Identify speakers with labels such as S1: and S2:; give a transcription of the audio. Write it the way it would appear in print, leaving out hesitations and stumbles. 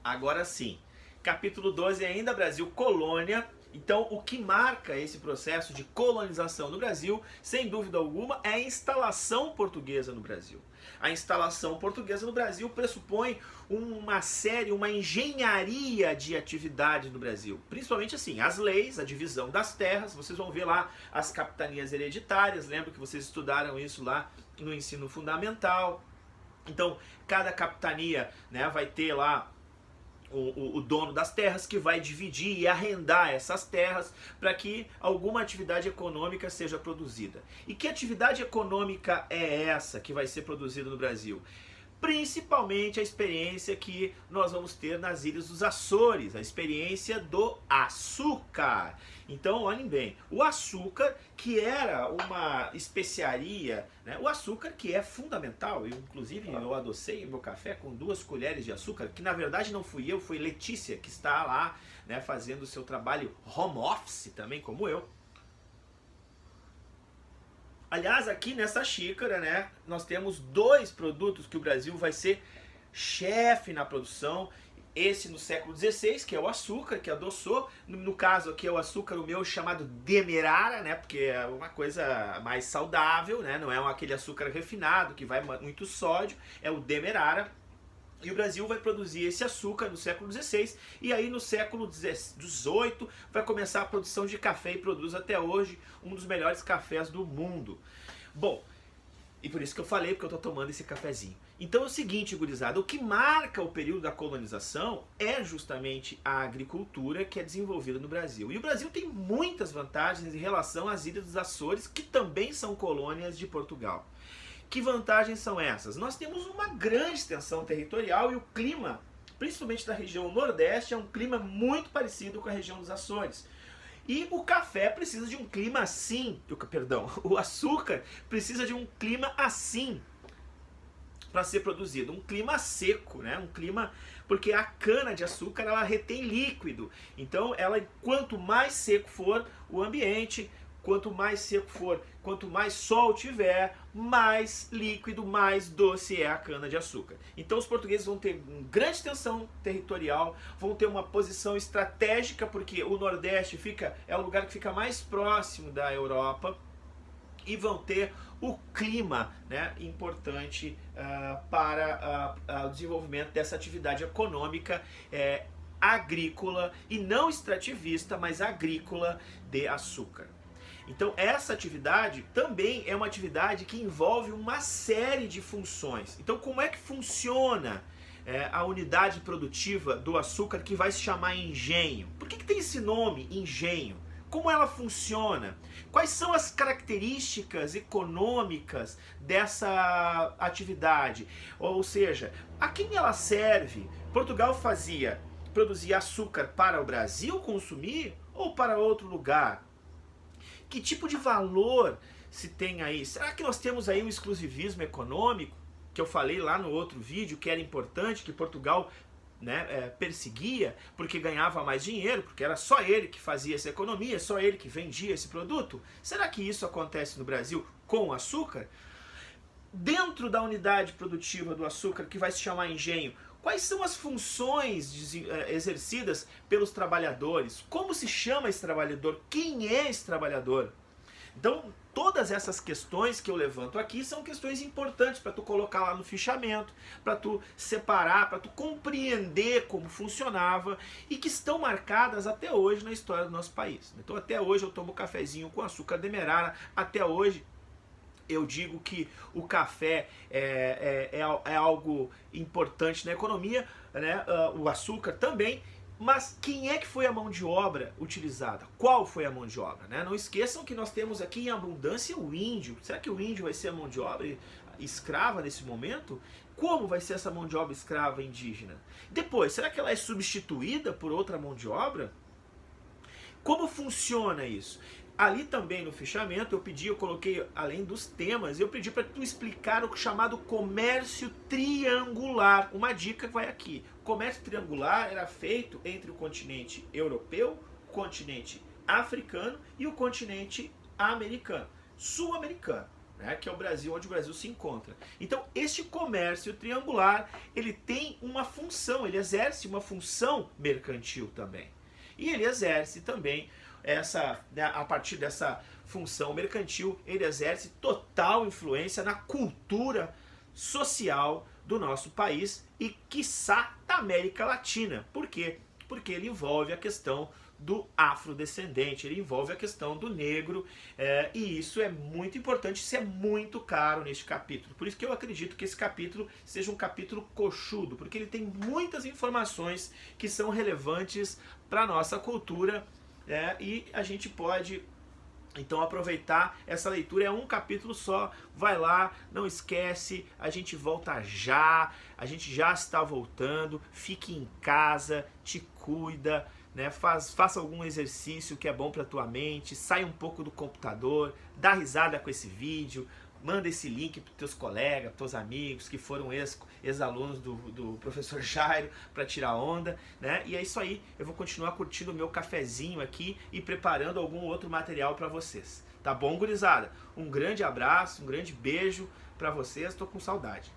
S1: Agora sim, capítulo 12 ainda, Brasil colônia. Então, o que marca esse processo de colonização no Brasil, sem dúvida alguma, é a instalação portuguesa no Brasil. A instalação portuguesa no Brasil pressupõe uma engenharia de atividades no Brasil. Principalmente assim, as leis, a divisão das terras, vocês vão ver lá as capitanias hereditárias, lembro que vocês estudaram isso lá no ensino fundamental. Então, cada capitania, né, vai ter lá o dono das terras que vai dividir e arrendar essas terras para que alguma atividade econômica seja produzida. E que atividade econômica é essa que vai ser produzida no Brasil? Principalmente a experiência que nós vamos ter nas Ilhas dos Açores, a experiência do açúcar. Então, olhem bem, o açúcar, que era uma especiaria, né? O açúcar que é fundamental, inclusive eu adocei o meu café com 2 colheres de açúcar, que na verdade não fui eu, foi Letícia, que está lá, né, fazendo o seu trabalho home office também, como eu. Aliás, aqui nessa xícara, né, nós temos 2 produtos que o Brasil vai ser chefe na produção. Esse no século XVI, que é o açúcar, que adoçou. No caso aqui é o açúcar, o meu chamado demerara, né, porque é uma coisa mais saudável, né, não é aquele açúcar refinado que vai muito sódio, é o demerara. E o Brasil vai produzir esse açúcar no século XVI, e aí no século XVIII vai começar a produção de café e produz até hoje um dos melhores cafés do mundo. Bom, e por isso que eu falei, porque eu estou tomando esse cafezinho. Então é o seguinte, gurizada, o que marca o período da colonização é justamente a agricultura que é desenvolvida no Brasil. E o Brasil tem muitas vantagens em relação às Ilhas dos Açores, que também são colônias de Portugal. Que vantagens são essas? Nós temos uma grande extensão territorial e o clima, principalmente da região nordeste, é um clima muito parecido com a região dos Açores. E o café precisa de um clima assim, o açúcar precisa de um clima assim para ser produzido, um clima seco, né? Um clima, porque a cana de açúcar ela retém líquido. Então, quanto mais seco for o ambiente, quanto mais seco for, quanto mais sol tiver, mais líquido, mais doce é a cana-de-açúcar. Então os portugueses vão ter uma grande extensão territorial, vão ter uma posição estratégica, porque o Nordeste é o lugar que fica mais próximo da Europa, e vão ter o clima, né, importante para o desenvolvimento dessa atividade econômica agrícola, e não extrativista, mas agrícola de açúcar. Então essa atividade também é uma atividade que envolve uma série de funções. Então como é que funciona a unidade produtiva do açúcar, que vai se chamar engenho? Por que tem esse nome, engenho? Como ela funciona? Quais são as características econômicas dessa atividade? Ou seja, a quem ela serve? Portugal produzia açúcar para o Brasil consumir ou para outro lugar? Que tipo de valor se tem aí? Será que nós temos aí um exclusivismo econômico, que eu falei lá no outro vídeo, que era importante, que Portugal, né, perseguia, porque ganhava mais dinheiro, porque era só ele que fazia essa economia, só ele que vendia esse produto? Será que isso acontece no Brasil com o açúcar? Dentro da unidade produtiva do açúcar, que vai se chamar engenho, quais são as funções exercidas pelos trabalhadores? Como se chama esse trabalhador? Quem é esse trabalhador? Então, todas essas questões que eu levanto aqui são questões importantes para tu colocar lá no fichamento, para tu separar, para tu compreender como funcionava, e que estão marcadas até hoje na história do nosso país. Então, até hoje eu tomo cafezinho com açúcar demerara, até hoje eu digo que o café é algo importante na economia, né? O açúcar também. Mas quem é que foi a mão de obra utilizada? Qual foi a mão de obra? Né? Não esqueçam que nós temos aqui em abundância o índio. Será que o índio vai ser a mão de obra escrava nesse momento? Como vai ser essa mão de obra escrava indígena? Depois, será que ela é substituída por outra mão de obra? Como funciona isso? Ali também no fichamento eu coloquei, além dos temas, eu pedi para tu explicar o chamado comércio triangular. Uma dica vai aqui. O comércio triangular era feito entre o continente europeu, o continente africano e o continente americano, sul-americano. né, que é o Brasil, onde o Brasil se encontra. Então, este comércio triangular, ele tem uma função, ele exerce uma função mercantil também. E ele exerce também né, a partir dessa função mercantil, ele exerce total influência na cultura social do nosso país e, quiçá, da América Latina. Por quê? Porque ele envolve a questão do afrodescendente, ele envolve a questão do negro, e isso é muito importante, isso é muito caro neste capítulo. Por isso que eu acredito que esse capítulo seja um capítulo coxudo, porque ele tem muitas informações que são relevantes para a nossa cultura, e a gente pode então aproveitar essa leitura. É um capítulo só, vai lá, não esquece, a gente volta já, a gente já está voltando, fique em casa, te cuida, né? Faça algum exercício que é bom para tua mente, sai um pouco do computador, dá risada com esse vídeo, manda esse link para teus colegas, teus amigos que foram ex-alunos do professor Jairo para tirar onda, né? E é isso aí, eu vou continuar curtindo o meu cafezinho aqui e preparando algum outro material para vocês. Tá bom, gurizada? Um grande abraço, um grande beijo para vocês, tô com saudade.